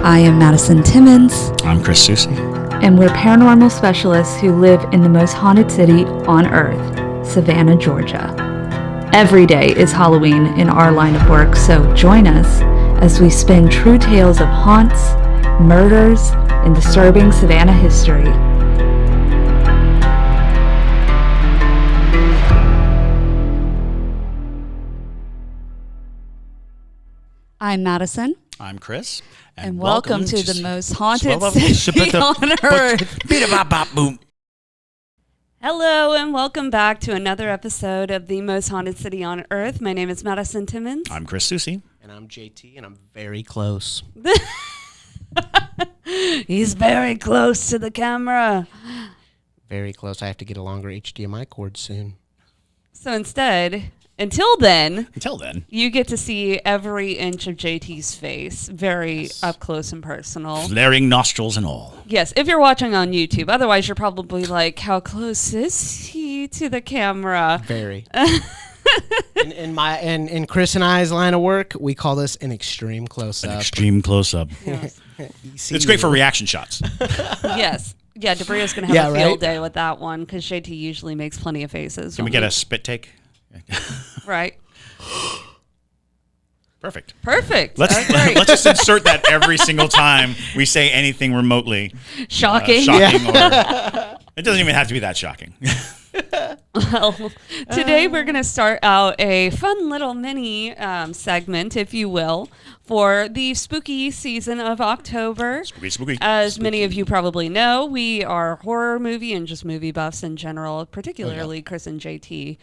I am Madison Timmons. I'm Chris Susi. And we're paranormal specialists who live in the most haunted city on earth, Savannah, Georgia. Every day is Halloween in our line of work, so join us as we spin true tales of haunts, murders, and disturbing Savannah history. I'm Madison. I'm Chris. And welcome to the most haunted city on earth. Hello and welcome back to another episode of the most haunted city on earth. My name is Madison Timmons. I'm Chris Susi. And I'm JT, and I'm very close. He's very close to the camera. Very close. I have to get a longer HDMI cord soon. So until then, you get to see every inch of JT's face, very up close and personal. Flaring nostrils and all. Yes, if you're watching on YouTube. Otherwise, you're probably like, how close is he to the camera? Very. in Chris and I's line of work, we call this an extreme close-up. An extreme close-up. Yes. It's great for reaction shots. Yes. Yeah, Debria's going to have a field day with that one because JT usually makes plenty of faces. Can we get a spit take? Right. Perfect. Let's just insert that every single time we say anything remotely shocking. Or it doesn't even have to be that shocking. Well, today we're going to start out a fun little mini segment, if you will, for the spooky season of October. Spooky. As many of you probably know, we are horror movie and just movie buffs in general, particularly Chris and JT.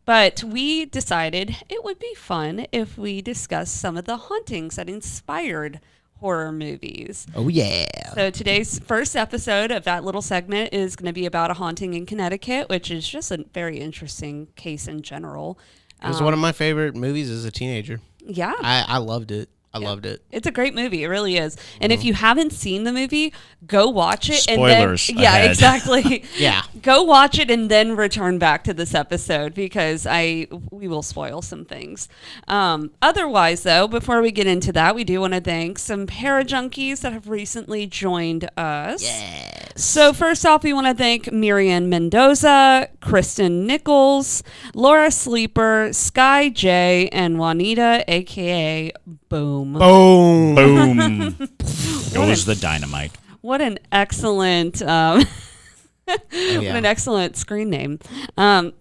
But we decided it would be fun if we discussed some of the hauntings that inspired horror movies. Oh, yeah. So today's first episode of that little segment is going to be about a haunting in Connecticut, which is just a very interesting case in general. It was one of my favorite movies as a teenager. Yeah. I loved it. I loved it. It's a great movie. It really is. And if you haven't seen the movie, go watch it. Spoilers. And then, yeah, exactly. Yeah. Go watch it and then return back to this episode because we will spoil some things. Otherwise, though, before we get into that, we do want to thank some parajunkies that have recently joined us. Yes. So first off, we want to thank Miriam Mendoza, Kristen Nichols, Laura Sleeper, Sky J, and Juanita, a.k.a. Boom. Goes the dynamite. What an excellent what an excellent screen name.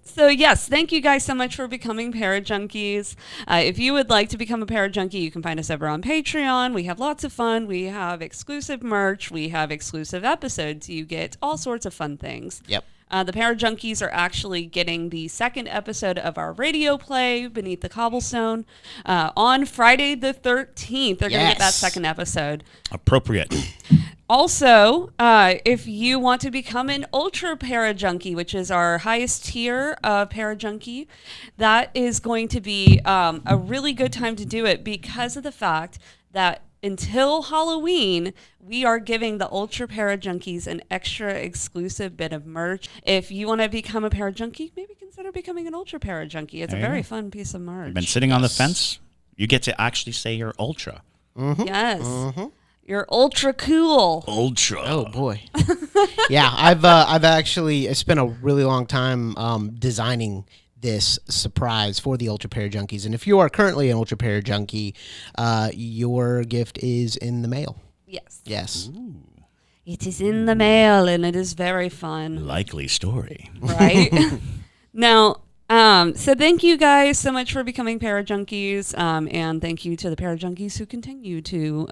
So yes, thank you guys so much for becoming Parajunkies. If you would like to become a Parajunkie, you can find us over on Patreon. We have lots of fun. We have exclusive merch. We have exclusive episodes. You get all sorts of fun things. Yep. The Parajunkies are actually getting the second episode of our radio play, Beneath the Cobblestone, on Friday the 13th. They're going to get that second episode. Appropriate. Also, if you want to become an Ultra Parajunkie, which is our highest tier of Parajunkie, that is going to be a really good time to do it because of the fact that until Halloween, we are giving the Ultra Parajunkies an extra exclusive bit of merch. If you want to become a Parajunkie, maybe consider becoming an Ultra Parajunkie. It's a very fun piece of merch. You've been sitting on the fence. You get to actually say you're Ultra. Mm-hmm. Yes. Mm-hmm. You're ultra cool. Ultra. Oh, boy. Yeah, I've actually spent a really long time designing this surprise for the Ultra Parajunkies. And if you are currently an Ultra Parajunkie, your gift is in the mail. Yes. Ooh. It is in the mail, and it is very fun. Likely story. Right? Now, so thank you guys so much for becoming Parajunkies, and thank you to the Parajunkies who continue to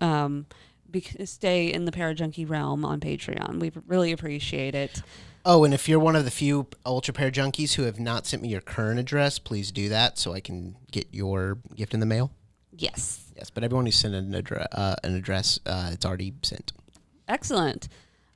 stay in the Parajunkie realm on Patreon. We really appreciate it. Oh, and if you're one of the few Ultra Parajunkies who have not sent me your current address, please do that so I can get your gift in the mail. Yes. Yes, but everyone who sent an address, it's already sent. Excellent.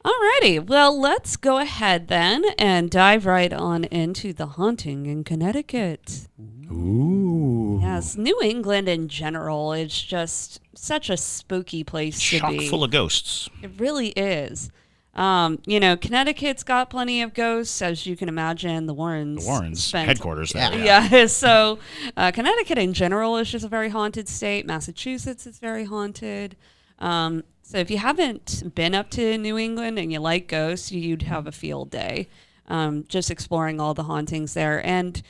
Alrighty, well, let's go ahead then and dive right on into the haunting in Connecticut. Ooh. Yes, New England in general is just such a spooky place to be. Chock full of ghosts. It really is. Connecticut's got plenty of ghosts, as you can imagine. The Warrens headquarters there. Yeah. So Connecticut in general is just a very haunted state. Massachusetts is very haunted. So if you haven't been up to New England and you like ghosts, you'd have a field day, just exploring all the hauntings there. And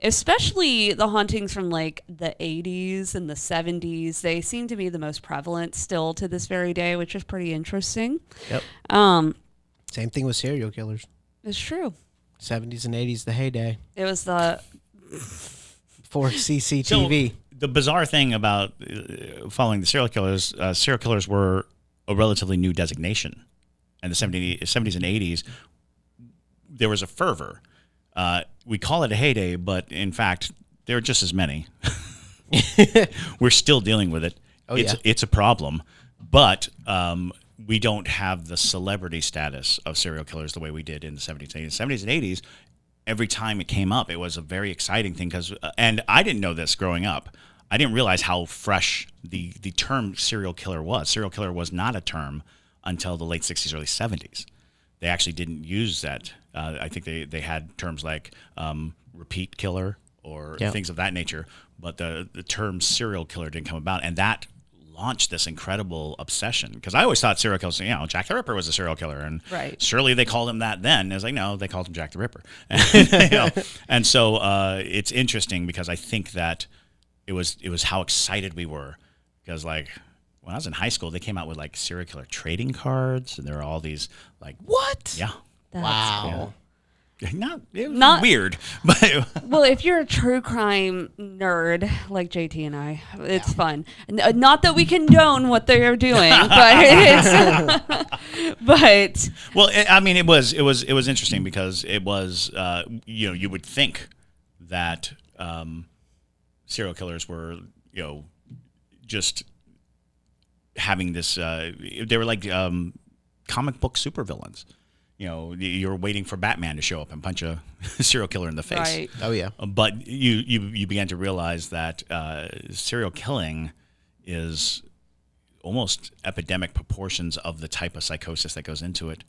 especially the hauntings from like the 80s and the 70s, they seem to be the most prevalent still to this very day, which is pretty interesting. Yep. Same thing with serial killers. It's true. 70s and 80s, the heyday. It was the... For CCTV. So, the bizarre thing about following the serial killers were a relatively new designation. In the 70s and 80s, there was a fervor. We call it a heyday, but in fact, there are just as many. We're still dealing with it. It's a problem, but we don't have the celebrity status of serial killers the way we did in the 70s and 80s. 70s and 80s, every time it came up, it was a very exciting thing because, and I didn't know this growing up. I didn't realize how fresh the term serial killer was. Serial killer was not a term until the late 60s, early 70s. They actually didn't use that. I think they had terms like repeat killer or things of that nature, but the term serial killer didn't come about, and that launched this incredible obsession. Because I always thought serial killers, Jack the Ripper was a serial killer, and surely they called him that then. I was like, no, they called him Jack the Ripper. And so it's interesting because I think that it was how excited we were, because like when I was in high school, they came out with like serial killer trading cards, and there were all these like what? Yeah. Wow. Yeah. It was weird, but well, if you're a true crime nerd like JT and I, it's fun. Not that we condone what they're doing, but well, it was interesting because it was you would think that serial killers were just having this. They were like comic book supervillains. You're waiting for Batman to show up and punch a serial killer in the face. Right. Oh yeah. But you began to realize that serial killing is almost epidemic proportions of the type of psychosis that goes into it,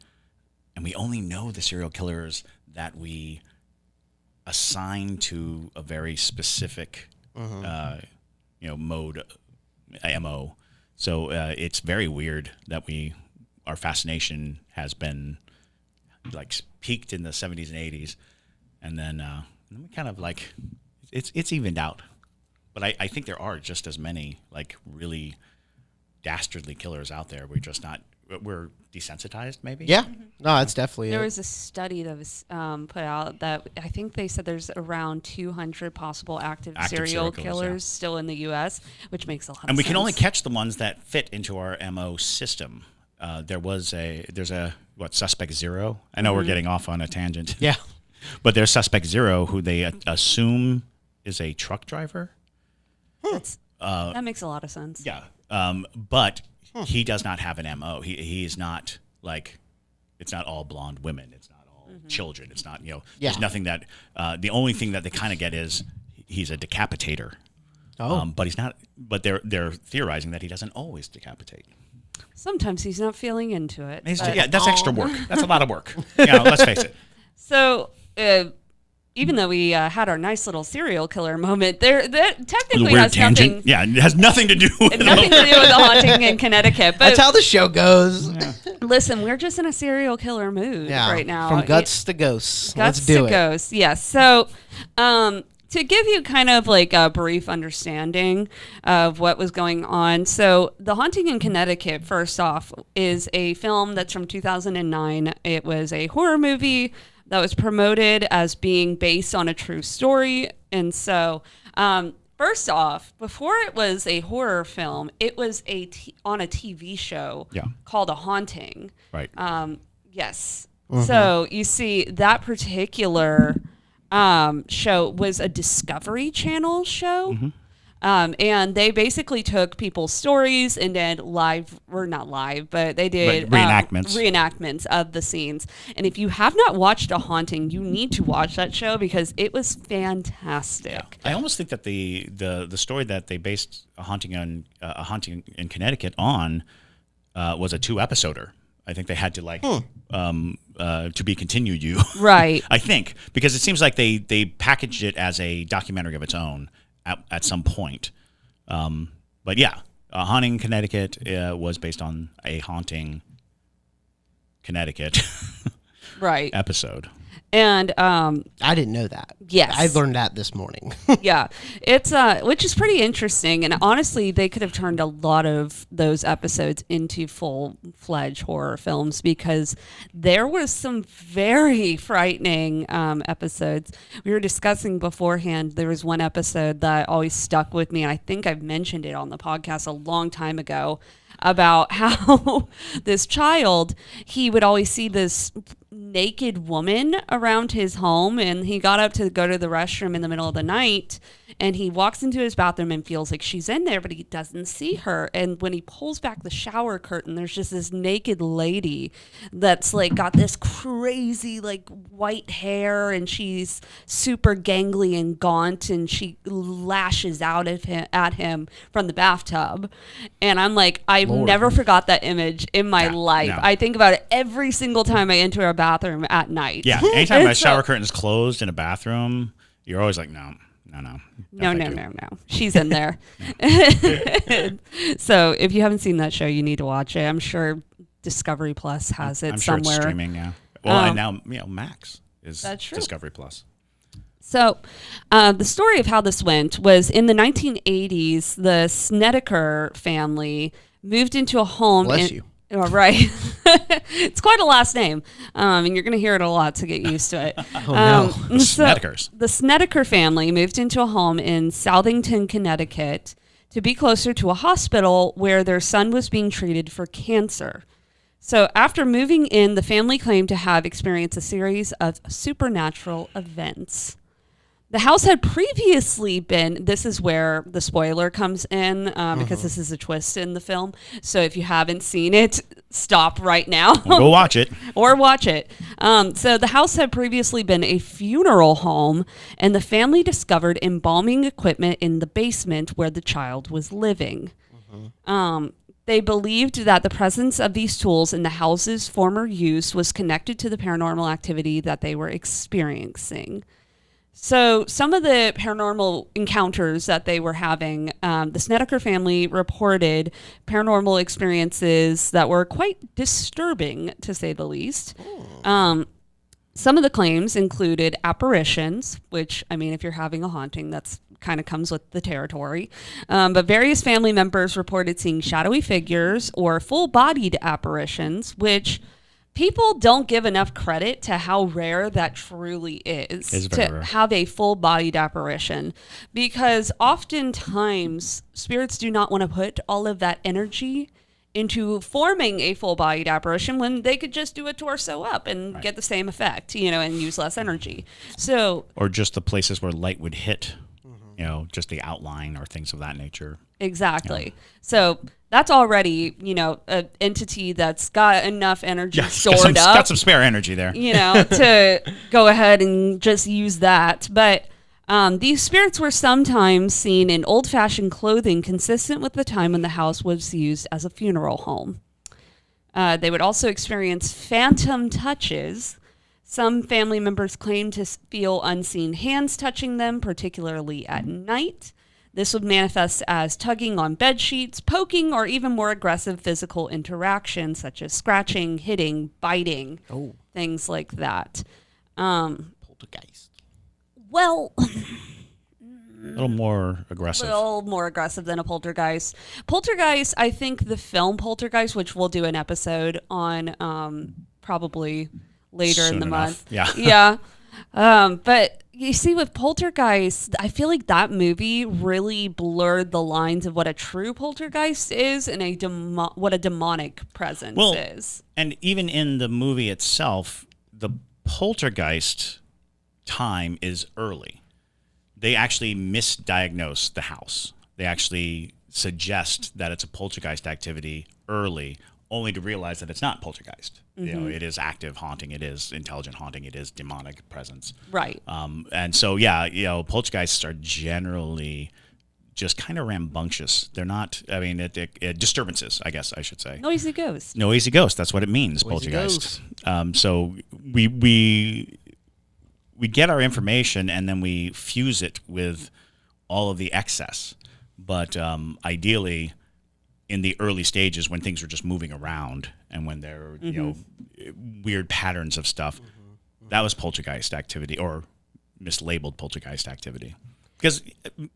and we only know the serial killers that we assign to a very specific mode, MO. So it's very weird that our fascination has been like peaked in the 70s and 80s, and then we kind of like it's evened out. But I think there are just as many like really dastardly killers out there. We're desensitized, maybe. Yeah, no, that's definitely there it. was a study that was put out that I think they said there's around 200 possible active serial killers still in the U.S., which makes a lot of sense. And we can only catch the ones that fit into our MO system. There's a suspect zero. I know we're getting off on a tangent. Yeah, but there's suspect zero who they assume is a truck driver. That makes a lot of sense. Yeah, but he does not have an MO. He is not like, it's not all blonde women. It's not all children. It's not There's nothing that. The only thing that they kind of get is he's a decapitator. Oh, but he's not. But they're theorizing that he doesn't always decapitate. Sometimes he's not feeling into it. That's extra work. That's a lot of work. Let's face it. So, even though we had our nice little serial killer moment, that technically has tangent. nothing. Yeah, it has nothing to do with nothing to do with the haunting in Connecticut. But that's how the show goes. Yeah. Listen, we're just in a serial killer mood right now. From guts to ghosts. Guts Let's do to it. ghosts. Yes. So, to give you kind of like a brief understanding of what was going on. So The Haunting in Connecticut, first off, is a film that's from 2009. It was a horror movie that was promoted as being based on a true story. And so, first off, before it was a horror film, it was on a TV show called A Haunting. Right. Yes. So you see that particular show was a Discovery Channel show. And they basically took people's stories and did not live, but they did reenactments of the scenes. And if you have not watched A Haunting, you need to watch that show because it was fantastic. Yeah. I almost think that the story that they based A Haunting in Connecticut on was a 2-episoder. I think they had to to be continued. Right. I think because it seems like they packaged it as a documentary of its own at some point. But yeah, Haunting in Connecticut was based on a Haunting Connecticut Right. episode. And I didn't know that. Yes. I learned that this morning. yeah, it's which is pretty interesting. And honestly, they could have turned a lot of those episodes into full-fledged horror films because there was some very frightening episodes. We were discussing beforehand. There was one episode that always stuck with me, and I think I've mentioned it on the podcast a long time ago, about how this child, he would always see this naked woman around his home, and he got up to go to the restroom in the middle of the night, and he walks into his bathroom and feels like she's in there, but he doesn't see her. And when he pulls back the shower curtain, there's just this naked lady that's like got this crazy like white hair, and she's super gangly and gaunt, and she lashes out at him from the bathtub. And I'm like, I've never forgot that image in my life. No. I think about it every single time I enter a bathroom at night. Yeah, anytime a shower curtain's closed in a bathroom, you're always like, no. No. She's in there. So if you haven't seen that show, you need to watch it. I'm sure Discovery Plus has it I'm sure somewhere. it's streaming, yeah. Well, and now Max is That's true. Discovery Plus. So the story of how this went was in the 1980s, the Snedeker family moved into a home. Bless you. Oh, right. It's quite a last name. And you're going to hear it a lot to get used to it. Oh, no. The Snedekers. The Snedeker family moved into a home in Southington, Connecticut to be closer to a hospital where their son was being treated for cancer. So after moving in, the family claimed to have experienced a series of supernatural events. The house had previously been, this is where the spoiler comes in, because this is a twist in the film. So if you haven't seen it, stop right now. Go watch it. Or watch it. So the house had previously been a funeral home, and the family discovered embalming equipment in the basement where the child was living. They believed that the presence of these tools in the house's former use was connected to the paranormal activity that they were experiencing. So some of the paranormal encounters that they were having, the Snedeker family reported paranormal experiences that were quite disturbing, to say the least. Some of the claims included apparitions, which, I mean, if you're having a haunting, that's kind of comes with the territory. But various family members reported seeing shadowy figures or full-bodied apparitions, which people don't give enough credit to how rare that truly is to rare. have a full-bodied apparition, because oftentimes spirits do not want to put all of that energy into forming a full-bodied apparition when they could just do a torso up and get the same effect, and use less energy. So, Or just the places where light would hit, just the outline or things of that nature. exactly. So that's already, an entity that's got enough energy stored up. Got some spare energy there. To go ahead and just use that. But these spirits were sometimes seen in old-fashioned clothing consistent with the time when the house was used as a funeral home. They would also experience phantom touches. Some family members claimed to feel unseen hands touching them, particularly at night. This would manifest as tugging on bed sheets, poking, or even more aggressive physical interaction, such as scratching, hitting, biting, things like that. Poltergeist. Well, A little more aggressive. a little more aggressive than a poltergeist. Poltergeist, I think the film Poltergeist, which we'll do an episode on probably later in Soon the enough. month. Yeah. But you see, with Poltergeist, I feel like that movie really blurred the lines of what a true poltergeist is and what a demonic presence is. And even in the movie itself, the poltergeist time is early. They actually misdiagnose the house. They actually suggest that it's a poltergeist activity early, only to realize that it's not poltergeist. It is active haunting, it is intelligent haunting, it is demonic presence. Right. And so, poltergeists are generally just kind of rambunctious. They're not, disturbances, I guess I should say. Noisy ghost. Noisy ghost, that's what it means, Noisy poltergeist. So we get our information and then we fuse it with all of the excess. But ideally, in the early stages when things were just moving around and when there were, weird patterns of stuff. That was poltergeist activity or mislabeled poltergeist activity. Because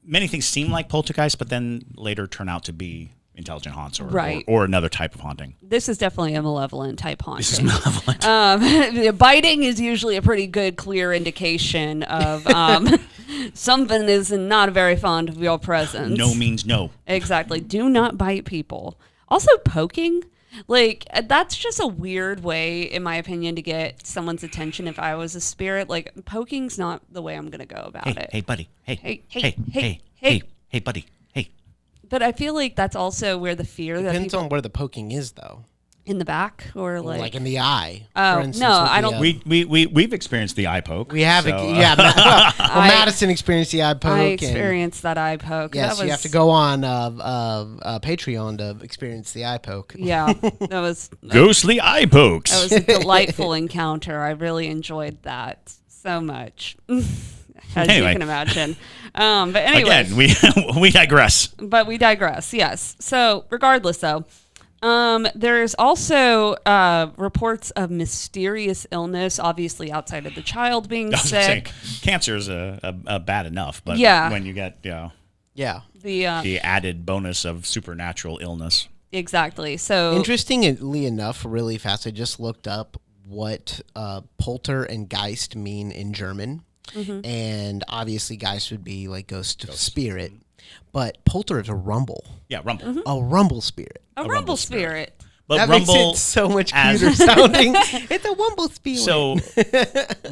many things seem like poltergeist, but then later turn out to be intelligent haunts or another type of haunting. This is definitely a malevolent type haunting. This is malevolent. Biting is usually a pretty good, clear indication of something is not very fond of your presence. No means no. Exactly. Do not bite people. Also, poking. Like, that's just a weird way, in my opinion, to get someone's attention if I was a spirit. Like, poking's not the way I'm going to go about it. Hey, buddy. Hey, Buddy. Hey. But I feel like that's also where the fear that Depends people... on where the poking is, though. In the back or like in the eye. Oh, for instance, no, I don't... We've experienced the eye poke. We have, Madison experienced the eye poke. I experienced that eye poke. Yes, you have to go on Patreon to experience the eye poke. Yeah, that was... Ghostly eye pokes. That was a delightful encounter. I really enjoyed that so much. As you can imagine. But anyway. Again, we digress. But we digress, yes. So regardless, though, there's also reports of mysterious illness, obviously outside of the child being sick. Cancer is bad enough, but when you get the added bonus of supernatural illness. Exactly. So interestingly enough, really fast, I just looked up what Polter and Geist mean in German. Mm-hmm. And obviously Geist would be like ghost spirit, but Polter is a rumble. Yeah, rumble. Mm-hmm. A rumble spirit. A rumble spirit. But that rumble makes it so much cuter sounding. It's a rumble spirit. So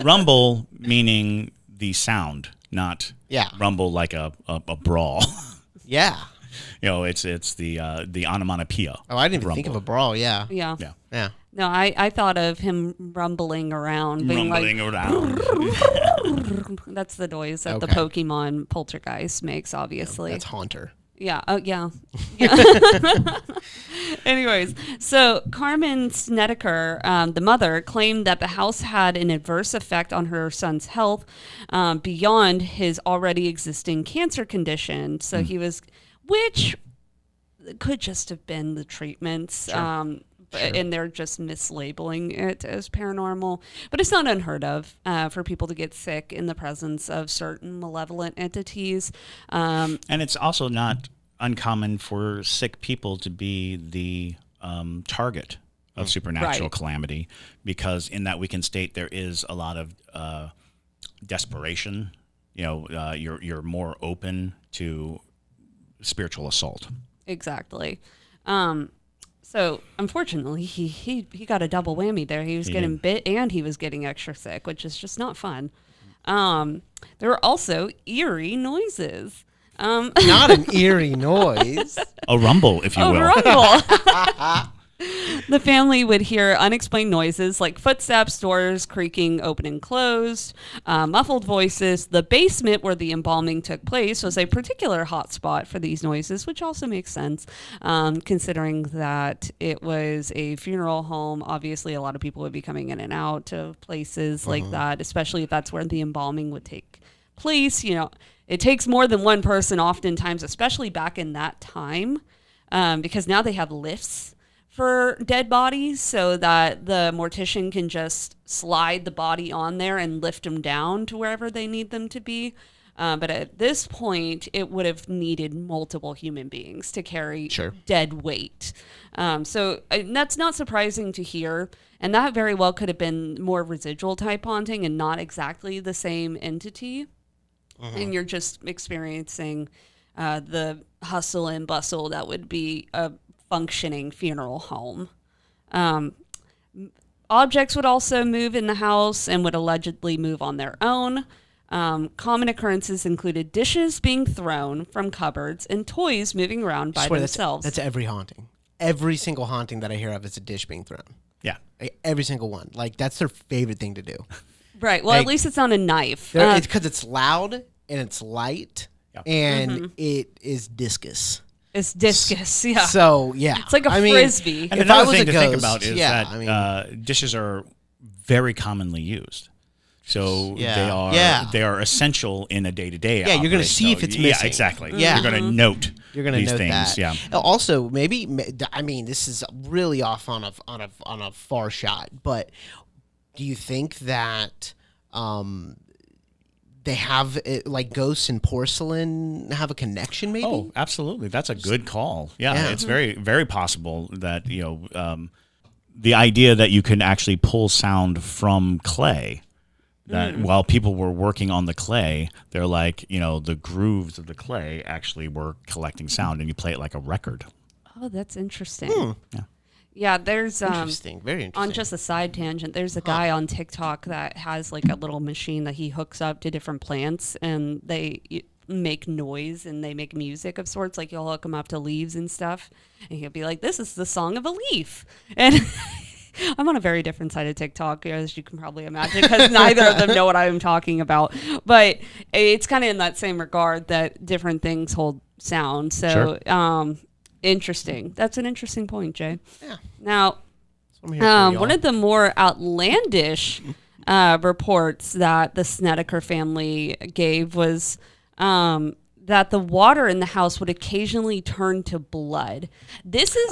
rumble meaning the sound, not rumble like a brawl. Yeah. It's the onomatopoeia. Oh, I didn't even think of a brawl. Yeah. No, I thought of him rumbling around, being around. That's the noise that the Pokemon Poltergeist makes, obviously. That's Haunter. Yeah. Oh, yeah. Anyways, so Carmen Snedeker, the mother, claimed that the house had an adverse effect on her son's health beyond his already existing cancer condition. So he was, which could just have been the treatments. Sure. And they're just mislabeling it as paranormal. But it's not unheard of for people to get sick in the presence of certain malevolent entities. And it's also not uncommon for sick people to be the target of supernatural calamity, because in that weakened state there is a lot of desperation. You're more open to spiritual assault. Exactly. So unfortunately, he got a double whammy there. He was getting bit and he was getting extra sick, which is just not fun. There were also eerie noises. Not an eerie noise. A rumble, if you will. A rumble. The family would hear unexplained noises like footsteps, doors creaking open and closed, muffled voices. The basement where the embalming took place was a particular hotspot for these noises, which also makes sense, considering that it was a funeral home. Obviously, a lot of people would be coming in and out of places like that, especially if that's where the embalming would take place. It takes more than one person oftentimes, especially back in that time, because now they have lifts for dead bodies so that the mortician can just slide the body on there and lift them down to wherever they need them to be. But at this point, it would have needed multiple human beings to carry dead weight. So that's not surprising to hear. And that very well could have been more residual type haunting and not exactly the same entity. And you're just experiencing the hustle and bustle that would be a functioning funeral home. Objects would also move in the house and would allegedly move on their own. Common occurrences included dishes being thrown from cupboards and toys moving around by themselves. That's every haunting. Every single haunting that I hear of is a dish being thrown. Yeah. Every single one. Like, that's their favorite thing to do. Right. Well, at least it's not a knife. It's because it's loud and it's light and it is discus. It's discus, yeah. So, yeah. It's like a frisbee. And another thing to think about is that dishes are very commonly used. So Yeah. they are essential in a day-to-day. Yeah, you're going to see if it's missing. Yeah, exactly. Yeah. You're going to note. You're going to these note things. that. Yeah. Also, maybe this is really off on a far shot, but do you think that they have like ghosts and porcelain have a connection? Maybe. Oh, absolutely. That's a good call. Yeah. It's very, very possible that the idea that you can actually pull sound from clay. That while people were working on the clay, they're like, the grooves of the clay actually were collecting sound, and you play it like a record. Oh, that's interesting. Yeah, there's interesting, very interesting. On just a side tangent, there's a guy on TikTok that has like a little machine that he hooks up to different plants, and they make noise and they make music of sorts. Like you'll hook them up to leaves and stuff, and he'll be like, "This is the song of a leaf," and I'm on a very different side of TikTok, as you can probably imagine, because neither of them know what I'm talking about. But it's kind of in that same regard that different things hold sound. So, interesting. That's an interesting point, Jay. Yeah. Now, one of the more outlandish reports that the Snedeker family gave was that the water in the house would occasionally turn to blood. This is...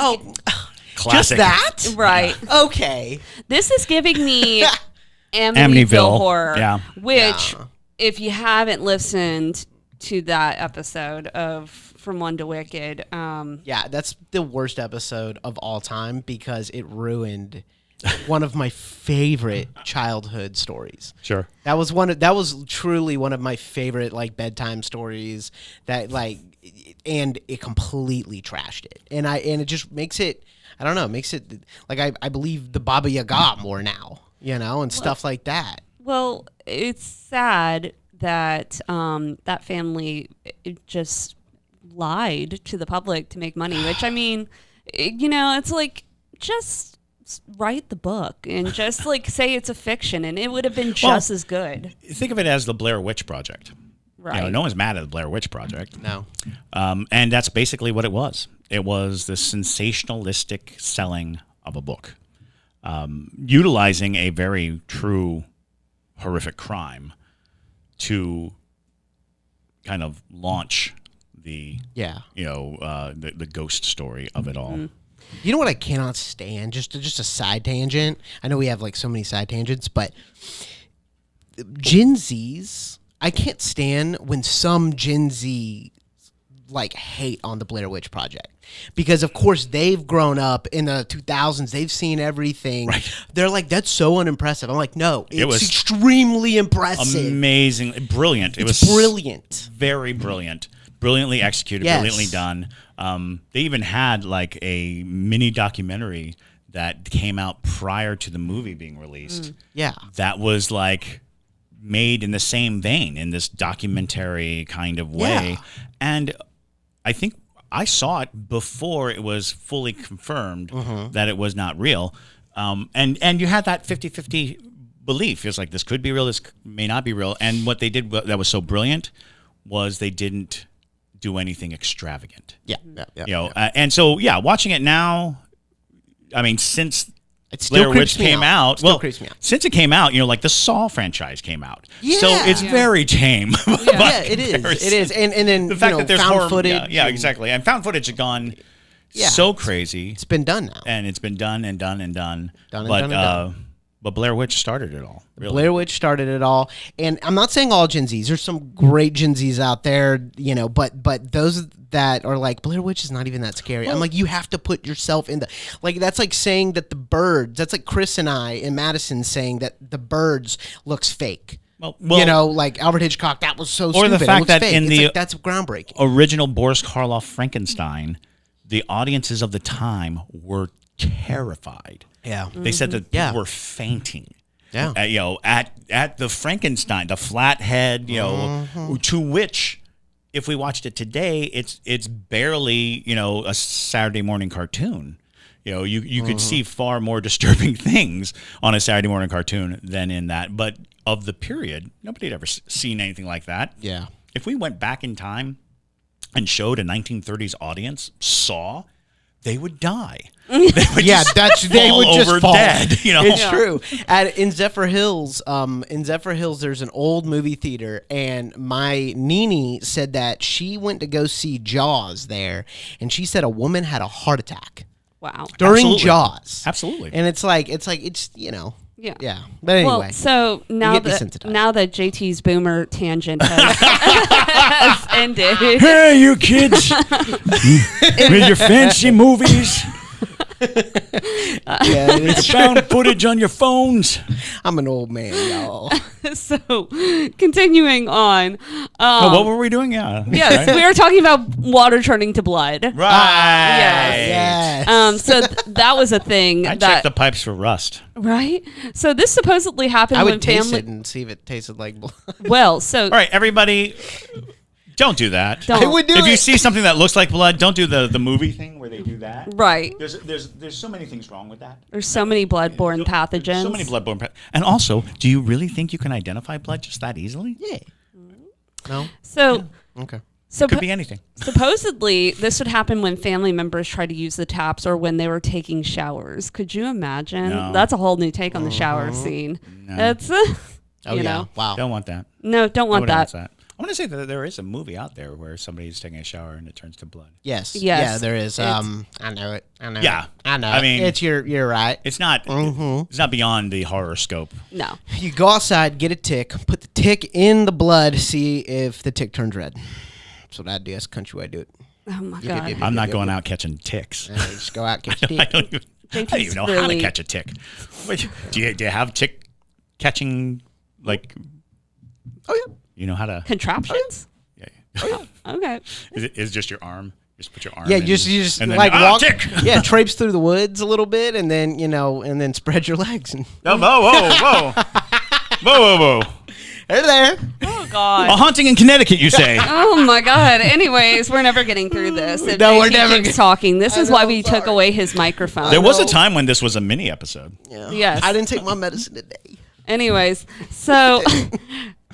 Classic. Just that? Right. Okay. This is giving me Amityville horror, which, if you haven't listened to that episode of From One to Wicked, that's the worst episode of all time because it ruined one of my favorite childhood stories. Sure. That was truly one of my favorite like bedtime stories and it completely trashed it. And it just makes it, I don't know, makes it like I believe the Baba Yaga more now, and stuff like that. Well, it's sad that that family just lied to the public to make money, which I mean, it's like just write the book and just like say it's a fiction and it would have been just as good. Think of it as the Blair Witch Project. Right. No one's mad at the Blair Witch Project. No. And that's basically what it was. It was the sensationalistic selling of a book, utilizing a very true, horrific crime to kind of launch the the ghost story of it all. Mm-hmm. You know what I cannot stand? Just a side tangent. I know we have like so many side tangents, but Gen Zs, I can't stand when some Gen Z like hate on the Blair Witch Project because of course they've grown up in the 2000s. They've seen everything. Right. They're like, that's so unimpressive. I'm like, no, it was extremely impressive. Amazing. Brilliant. It was brilliant. Very brilliant. Brilliantly executed, brilliantly done. They even had like a mini documentary that came out prior to the movie being released. Yeah. That was like made in the same vein, in this documentary kind of way. Yeah. And I think I saw it before it was fully confirmed that it was not real. And you had that 50-50 belief. It's like, this could be real, this may not be real. And what they did that was so brilliant was they didn't do anything extravagant. Yeah. And so, watching it now, I mean, since it still Blair Witch came out, creeps me out. Since it came out, like the Saw franchise came out. Yeah. So it's very tame. Yeah, it is. It is. And then the fact that there's found footage. Yeah, exactly. And found footage had gone so crazy. It's been done now. And it's been done and done and done. Done. But Blair Witch started it all. Really. Blair Witch started it all. And I'm not saying all Gen Zs. There's some great Gen Zs out there, but those that are like, Blair Witch is not even that scary. I'm like, you have to put yourself in that's like saying that the birds, that's like Chris and I and Madison saying that the birds looks fake. Well, like Alfred Hitchcock, that was so stupid. Or the fact that fake. That's groundbreaking. Original Boris Karloff Frankenstein, the audiences of the time were terrified. Yeah. They said that people were fainting. Yeah. At the Frankenstein, the flat head, to which, if we watched it today, it's barely, a Saturday morning cartoon. You could see far more disturbing things on a Saturday morning cartoon than in that. But of the period, nobody had ever seen anything like that. Yeah. If we went back in time and showed a 1930s audience Saw, they would die. They would Yeah, they would just over fall dead. You know, It's true. In Zephyr Hills, there's an old movie theater, and my Nini said that she went to go see Jaws there, and she said a woman had a heart attack Wow. during Absolutely. Jaws. Absolutely. And it's Yeah. yeah. But anyway, Well, so now get that desensitized. JT's boomer tangent has ended, Hey, you kids, with your fancy movies, it's found footage on your phones. I'm an old man, y'all. so continuing on. Oh, what were we doing? Yeah. Yes, we were talking about water turning to blood. Right. Yes. So that was a thing. I checked the pipes for rust. Right. So this supposedly happened I when would taste family. it and see if it tasted like blood. Well, so All right, everybody, don't do that. Don't. I would do If it. you see something that looks like blood, don't do the movie thing where they do that. right. There's so many things wrong with that. There's so many bloodborne pathogens. So many bloodborne and also, do you really think you can identify blood just that easily? Yeah. No. So Okay. Could be anything. supposedly this would happen when family members try to use the taps or when they were taking showers. Could you imagine? No. That's a whole new take on the shower scene. No. That's Oh you yeah. know. Wow. Don't want that. No, don't want Nobody that. wants that. I want to say that there is a movie out there where somebody's taking a shower and it turns to blood. Yes. Yes. Yeah, there is. It's- I know it. Yeah. I know. I mean, it's you're right. It's not. It's not beyond the horror scope. No. You go outside, get a tick, put the tick in the blood, see if the tick turns red. That's what I do. That's the country way I do it. Oh my You god. could do- I'm not going out catching ticks. Just go out, get your I tick. don't even, I don't even know how to really- catch a tick. Wait, do you have tick catching, like, Oh yeah. you know how to? Contraptions? Yeah. Okay. Is it just your arm? Just put your arm. Yeah, in, you just and then, like walk. tick. Yeah, traipse through the woods a little bit, and then and then spread your legs, and Oh, whoa, whoa. they're there. Oh god. A haunting in Connecticut, you say? Oh my god. Anyways, we're never getting through this. If No, we're JT never keeps get- talking. This is why know, we took sorry. away his microphone. There was a know. time when this was a mini episode. Yeah. Yes. I didn't take my medicine today. Anyways, so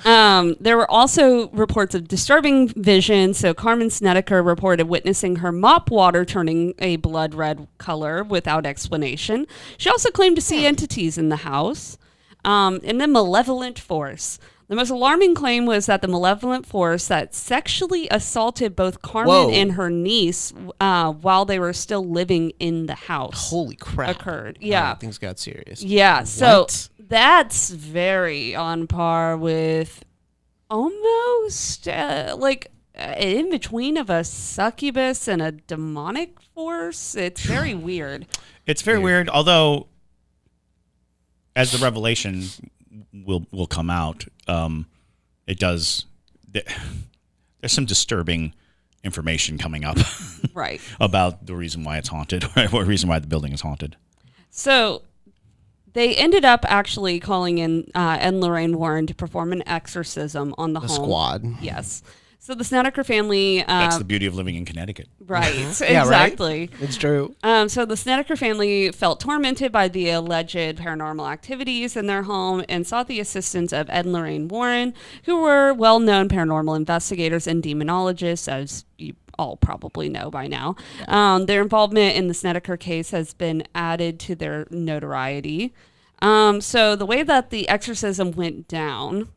there were also reports of disturbing visions. So Carmen Snedeker reported witnessing her mop water turning a blood red color without explanation. She also claimed to see entities in the house. And then malevolent force. The most alarming claim was that the malevolent force that sexually assaulted both Carmen Whoa. and her niece while they were still living in the house Holy crap! occurred. Yeah. Things got serious. Yeah, so What? that's very on par with almost in between of a succubus and a demonic force. It's very weird. It's very weird, although as the revelation will come out, it does. There's some disturbing information coming up Right. about the reason why it's haunted, or the reason why the building is haunted. So they ended up actually calling in Ed and Lorraine Warren to perform an exorcism on the The home. squad. Yes. So the Snedeker family. That's the beauty of living in Connecticut. Right. Yeah, right? Exactly. It's true. So the Snedeker family felt tormented by the alleged paranormal activities in their home and sought the assistance of Ed and Lorraine Warren, who were well-known paranormal investigators and demonologists, as you all probably know by now. Their involvement in the Snedeker case has been added to their notoriety. So the way that the exorcism went down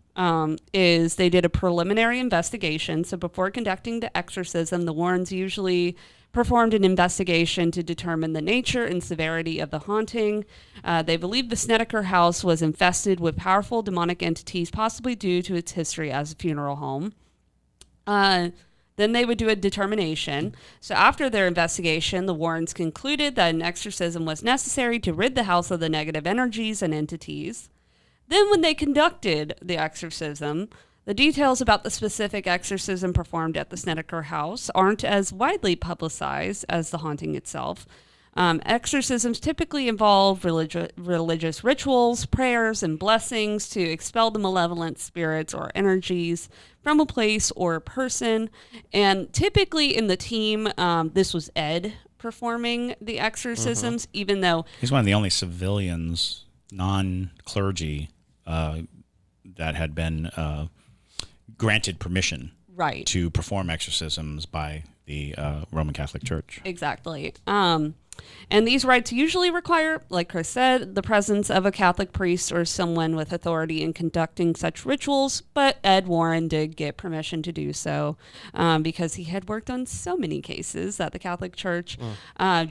is they did a preliminary investigation. So before conducting the exorcism, the Warrens usually performed an investigation to determine the nature and severity of the haunting. They believed the Snedeker house was infested with powerful demonic entities, possibly due to its history as a funeral home. Then they would do a determination. So after their investigation, the Warrens concluded that an exorcism was necessary to rid the house of the negative energies and entities. Then when they conducted the exorcism, the details about the specific exorcism performed at the Snedeker house aren't as widely publicized as the haunting itself. Exorcisms typically involve religious rituals, prayers, and blessings to expel the malevolent spirits or energies from a place or a person. And typically in the team, this was Ed performing the exorcisms, even though... He's one of the only civilians, non-clergy, that had been granted permission Right. to perform exorcisms by the Roman Catholic Church. Exactly. And these rites usually require, like Chris said, the presence of a Catholic priest or someone with authority in conducting such rituals. But Ed Warren did get permission to do so because he had worked on so many cases that the Catholic Church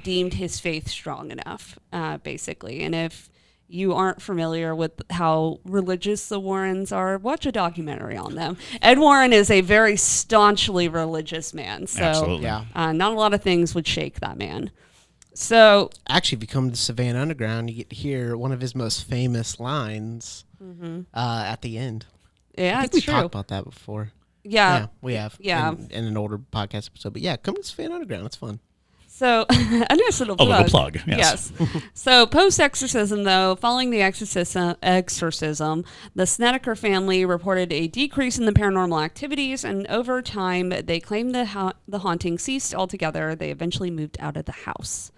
deemed his faith strong enough, basically. And if you aren't familiar with how religious the Warrens are, watch a documentary on them. Ed Warren is a very staunchly religious man. So Absolutely. Yeah. not a lot of things would shake that man. So Actually, if you come to Savannah Underground, you get to hear one of his most famous lines at the end. yeah, I think it's we true. talked about that before. Yeah. we have. Yeah. In an older podcast episode. But yeah, come to Savannah Underground. It's fun. So a nice little A plug. little plug, yes. So post-exorcism, though, following the exorcism, the Snedeker family reported a decrease in the paranormal activities, and over time, they claimed the haunting ceased altogether. They eventually moved out of the house.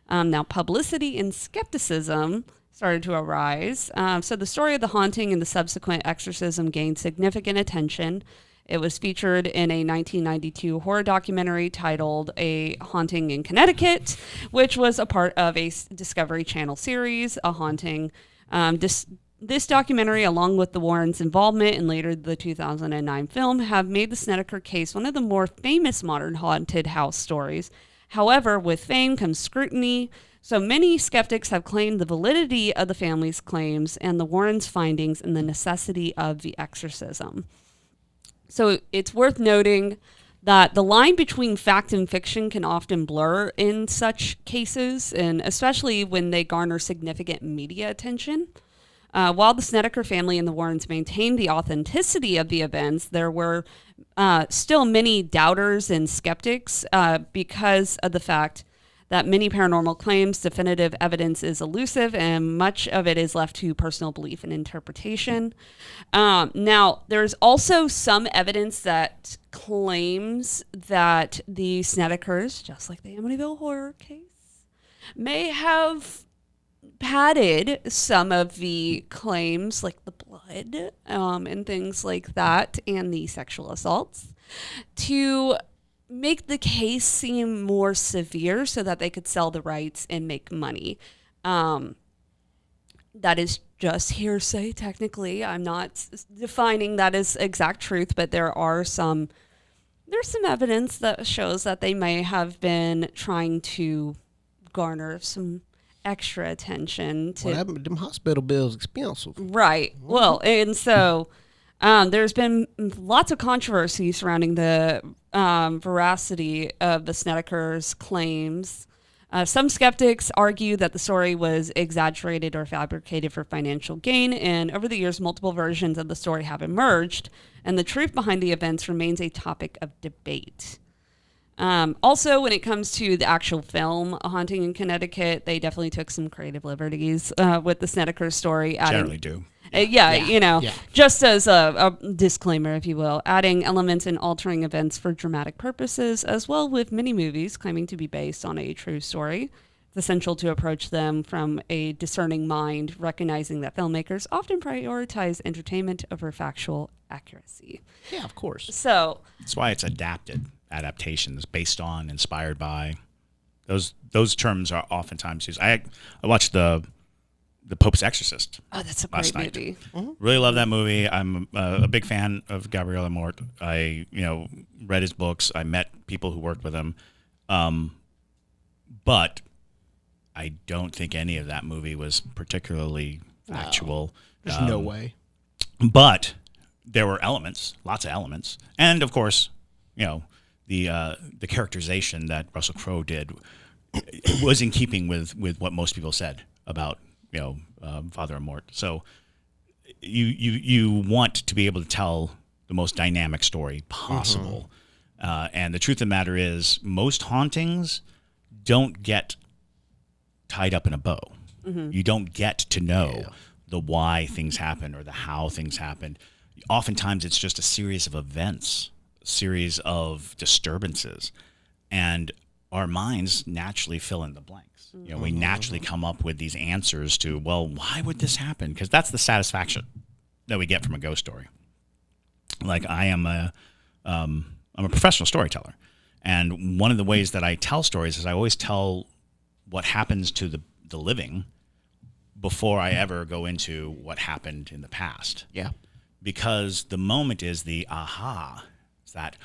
Now, publicity and skepticism started to arise. So the story of the haunting and the subsequent exorcism gained significant attention. It was featured in a 1992 horror documentary titled A Haunting in Connecticut, which was a part of a Discovery Channel series, A Haunting. This documentary, along with the Warrens' involvement in later the 2009 film, have made the Snedeker case one of the more famous modern haunted house stories. However, with fame comes scrutiny. So many skeptics have claimed the validity of the family's claims and the Warrens' findings and the necessity of the exorcism. So it's worth noting that the line between fact and fiction can often blur in such cases, and especially when they garner significant media attention. While the Snedeker family and the Warrens maintained the authenticity of the events, there were still many doubters and skeptics because of the fact that many paranormal claims, definitive evidence is elusive, and much of it is left to personal belief and interpretation. Now, there's also some evidence that claims that the Snedekers, just like the Amityville horror case, may have padded some of the claims, like the blood and things like that, and the sexual assaults, to make the case seem more severe so that they could sell the rights and make money. That is just hearsay, technically. I'm not defining that as exact truth, but there's some evidence that shows that they may have been trying to garner some extra attention to Them hospital bills expensive. Right. Well, and so there's been lots of controversy surrounding the veracity of the Snedekers' claims. Some skeptics argue that the story was exaggerated or fabricated for financial gain, and over the years, multiple versions of the story have emerged, and the truth behind the events remains a topic of debate. Also, when it comes to the actual film, A Haunting in Connecticut, they definitely took some creative liberties with the Snedeker story. Generally do. Just as a disclaimer, if you will, adding elements and altering events for dramatic purposes, as well with many movies claiming to be based on a true story. It's essential to approach them from a discerning mind, recognizing that filmmakers often prioritize entertainment over factual accuracy. Yeah, of course. So That's why it's adaptations based on, inspired by. Those terms are oftentimes used. I watched the Pope's Exorcist. Oh, that's a last great night. movie. Mm-hmm. Really love that movie. I'm a big fan of Gabriel Mort. I read his books. I met people who worked with him, but I don't think any of that movie was particularly factual. There's no way. But there were elements, lots of elements, and of course, the characterization that Russell Crowe did was in keeping with what most people said about Father Mort. So you want to be able to tell the most dynamic story possible. And the truth of the matter is, most hauntings don't get tied up in a bow. You don't get to know the why things happen or the how things happen. Oftentimes it's just a series of events, a series of disturbances, and our minds naturally fill in the blanks. We naturally come up with these answers to, well, why would this happen? Because that's the satisfaction that we get from a ghost story. Like I'm a professional storyteller, And one of the ways that I tell stories is I always tell what happens to the living before I ever go into what happened in the past. Yeah. Because the moment is the aha. It's that,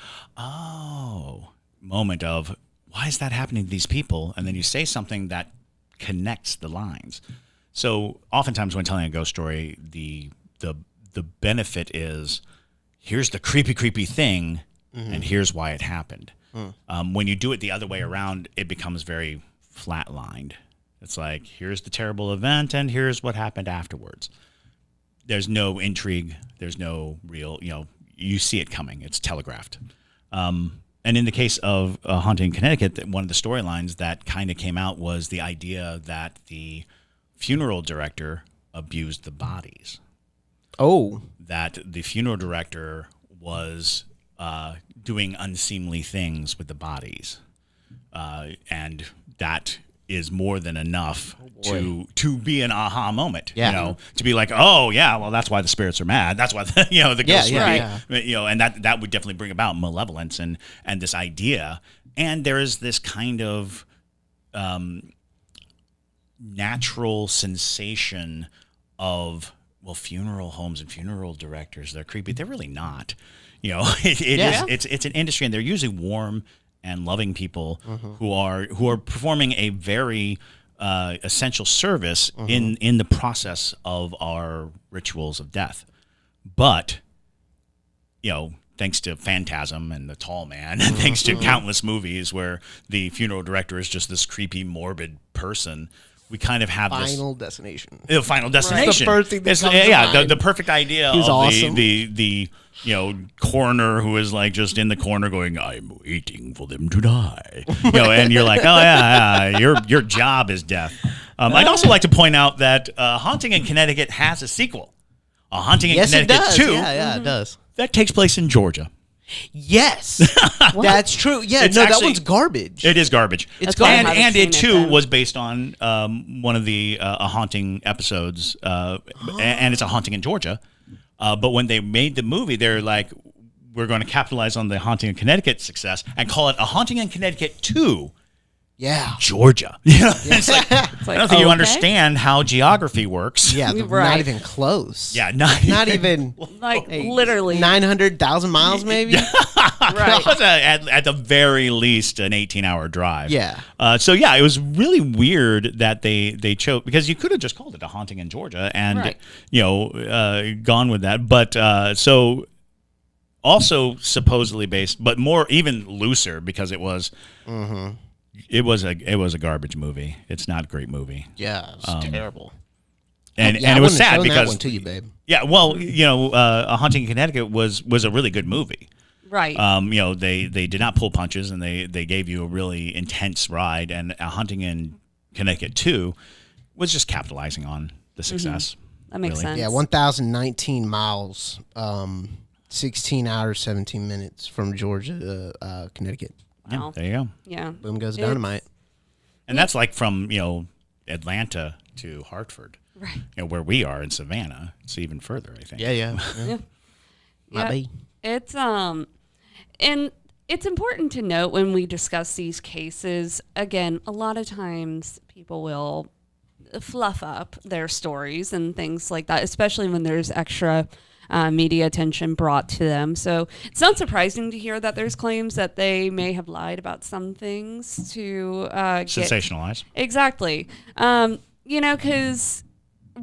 moment of, why is that happening to these people? And then you say something that connects the lines. So oftentimes when telling a ghost story, the benefit is, here's the creepy thing, and here's why it happened. When you do it the other way around, it becomes very flatlined. It's like, here's the terrible event, and here's what happened afterwards. There's no intrigue. There's no real, you see it coming. It's telegraphed. And in the case of Haunting in Connecticut, one of the storylines that kind of came out was the idea that the funeral director abused the bodies. Oh. That the funeral director was doing unseemly things with the bodies. And that is more than enough to be an aha moment. Yeah. To be like, oh yeah, well that's why the spirits are mad. That's why the ghosts and that would definitely bring about malevolence and this idea. And there is this kind of natural sensation of, well, funeral homes and funeral directors, they're creepy. They're really not. It's an industry, and they're usually warm and loving people who are performing a very essential service in the process of our rituals of death. But thanks to Phantasm and The Tall Man, and thanks to countless movies where the funeral director is just this creepy, morbid person, we kind of have Final Destination. Final Destination. The first thing that comes to mind. The perfect idea of awesome. the coroner who is like just in the corner going, I'm waiting for them to die. And you're like, oh yeah, your job is death. I'd also like to point out that Haunting in Connecticut has a sequel. Haunting in Connecticut it does. 2. Yeah, it does. That takes place in Georgia. Yes, that's true. Yeah, It's that actually- one's garbage. It is garbage. It's That's why I garbage. haven't And seen it it too then. was based on one of the a haunting episodes, and it's a haunting in Georgia. But when they made the movie, they're like, we're going to capitalize on the Haunting in Connecticut success and call it a Haunting in Connecticut 2, Yeah. Georgia. It's like, I don't think you okay. understand how geography works. Yeah, Right. not even close. Yeah, Not even Like literally. 900,000 miles, maybe? Right. at the very least an 18-hour drive. Yeah. So yeah, it was really weird that they chose, because you could have just called it a Haunting in Georgia and Right. gone with that. But so also supposedly based, but more even looser, because it was it was a garbage movie. It's not a great movie. Yeah, it's terrible. And Yeah, and I it was wouldn't have sad shown that because one to you, babe. yeah, well, A Haunting in Connecticut was a really good movie. Right. They did not pull punches, and they gave you a really intense ride. And A Haunting in Connecticut 2 was just capitalizing on the success. That makes really. sense. Yeah, 1,019 miles, 16 hours, 17 minutes from Georgia to Connecticut. Yeah, Wow. there you go. Yeah. Boom goes It's- dynamite. And that's like from Atlanta to Hartford, Right. where we are in Savannah. It's even further, I think. Yeah. Yeah. Might Yeah. be. It's and it's important to note when we discuss these cases, again, a lot of times people will fluff up their stories and things like that, especially when there's extra media attention brought to them. So it's not surprising to hear that there's claims that they may have lied about some things to get Sensationalized. exactly. Because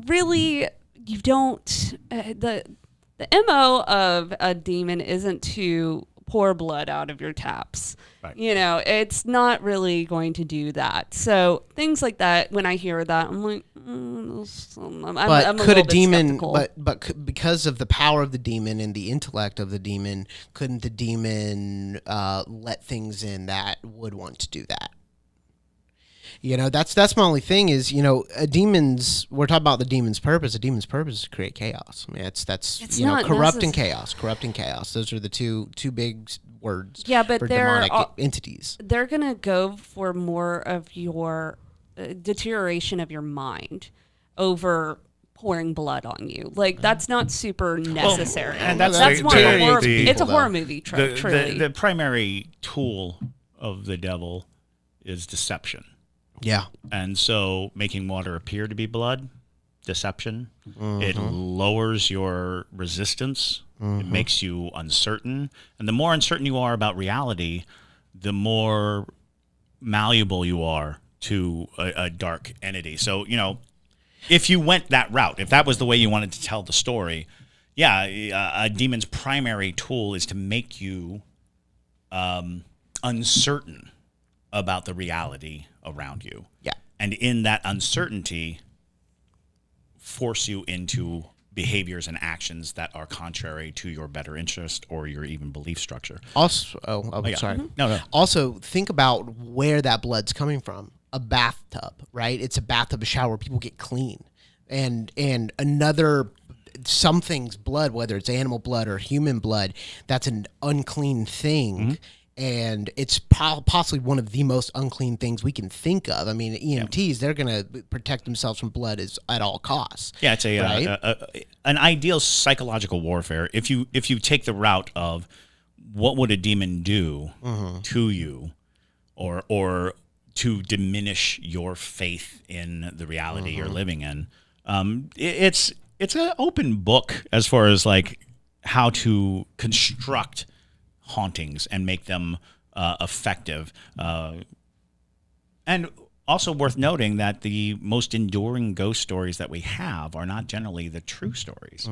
really, you don't the MO of a demon isn't to pour blood out of your taps. Right. It's not really going to do that. So things like that, when I hear that, I'm like, I'm But could little a bit demon, skeptical. because of the power of the demon and the intellect of the demon, couldn't the demon let things in that would want to do that? That's my only thing is, a demon's, we're talking about the demon's purpose. A demon's purpose is to create chaos. I mean, it's not corrupt and necess- chaos. Corrupt and chaos. Those are the two big words Yeah, but for they're demonic all- entities. They're going to go for more of your deterioration of your mind over pouring blood on you. Like, that's not super necessary. and that's more of a the- horror, the- it's a though. horror movie trope, truly. The primary tool of the devil is deception. Yeah. And so making water appear to be blood, deception. It lowers your resistance. It makes you uncertain. And the more uncertain you are about reality, the more malleable you are to a dark entity. So, if you went that route, if that was the way you wanted to tell the story, a demon's primary tool is to make you uncertain about the reality around you. Yeah. And in that uncertainty, force you into behaviors and actions that are contrary to your better interest or your even belief structure. Also, sorry. No. Also, think about where that blood's coming from. A bathtub, right? It's a bathtub, a shower. People get clean. And another, something's blood, whether it's animal blood or human blood, that's an unclean thing. And it's possibly one of the most unclean things we can think of. I mean, EMTs, they're going to protect themselves from blood at all costs. Yeah, it's an ideal psychological warfare. If you take the route of what would a demon do to you, or to diminish your faith in the reality you're living in, it's an open book as far as like how to construct hauntings and make them effective. And also worth noting that the most enduring ghost stories that we have are not generally the true stories.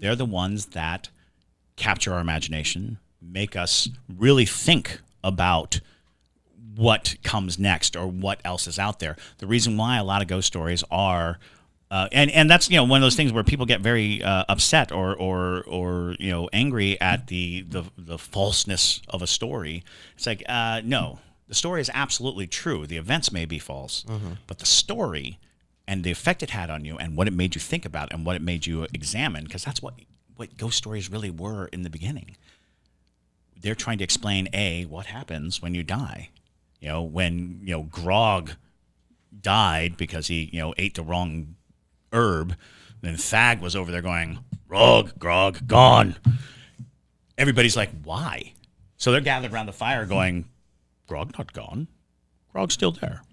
They're the ones that capture our imagination, make us really think about what comes next or what else is out there. The reason why a lot of ghost stories are and that's one of those things where people get very upset or angry at the falseness of a story. It's like no, the story is absolutely true. The events may be false, but the story and the effect it had on you and what it made you think about and what it made you examine, because that's what ghost stories really were in the beginning. They're trying to explain what happens when you die. When Grog died because he ate the wrong herb, then Thag was over there going, Grog, gone. Everybody's like, why? So they're gathered around the fire going, Grog not gone. Grog's still there.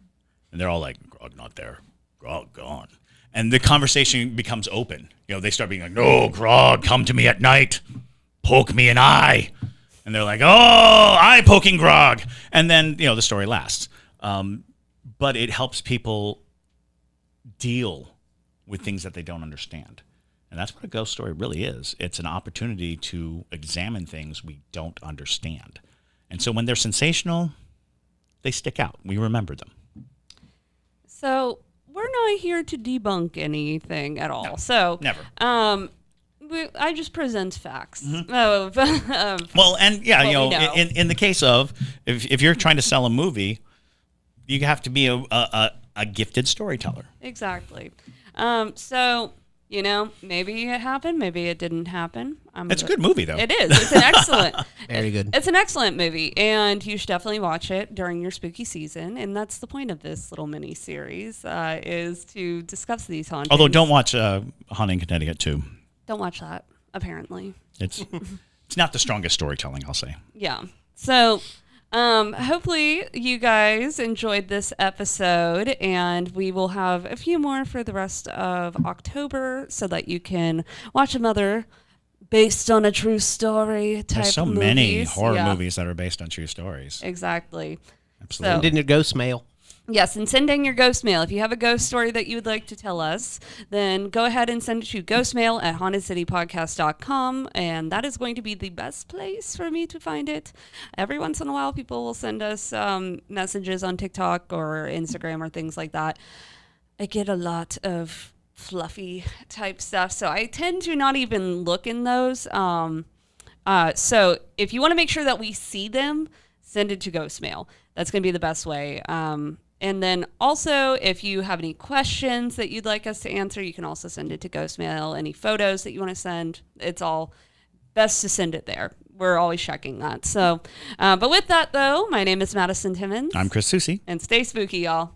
And they're all like, Grog not there. Grog gone. And the conversation becomes open. They start being like, no, Grog, come to me at night. Poke me an eye. And they're like, oh, eye poking Grog. And then, the story lasts. But it helps people deal with things that they don't understand. And that's what a ghost story really is. It's an opportunity to examine things we don't understand. And so when they're sensational, they stick out. We remember them. So we're not here to debunk anything at all. No, so never. I just present facts. Well, and in the case of if you're trying to sell a movie, you have to be a gifted storyteller. Exactly. So, maybe it happened, maybe it didn't happen. It's a good movie, though. It is. It's an excellent. Very good. It's an excellent movie, and you should definitely watch it during your spooky season. And that's the point of this little mini series, is to discuss these hauntings. Although, don't watch Haunting in Connecticut 2. Don't watch that. Apparently, it's not the strongest storytelling, I'll say. Yeah. So. Hopefully you guys enjoyed this episode, and we will have a few more for the rest of October so that you can watch another based on a true story type There's so movies. many horror movies that are based on true stories. Exactly. Absolutely. Send in your ghost mail. Yes, and send in your ghost mail. If you have a ghost story that you would like to tell us, then go ahead and send it to ghostmail@hauntedcitypodcast.com, and that is going to be the best place for me to find it. Every once in a while, people will send us messages on TikTok or Instagram or things like that. I get a lot of fluffy type stuff, so I tend to not even look in those. So if you want to make sure that we see them, send it to ghost mail. That's going to be the best way. And then also, if you have any questions that you'd like us to answer, you can also send it to ghost mail. Any photos that you want to send, it's all best to send it there. We're always checking that. So, but with that, though, my name is Madison Timmons. I'm Chris Soucy. And stay spooky, y'all.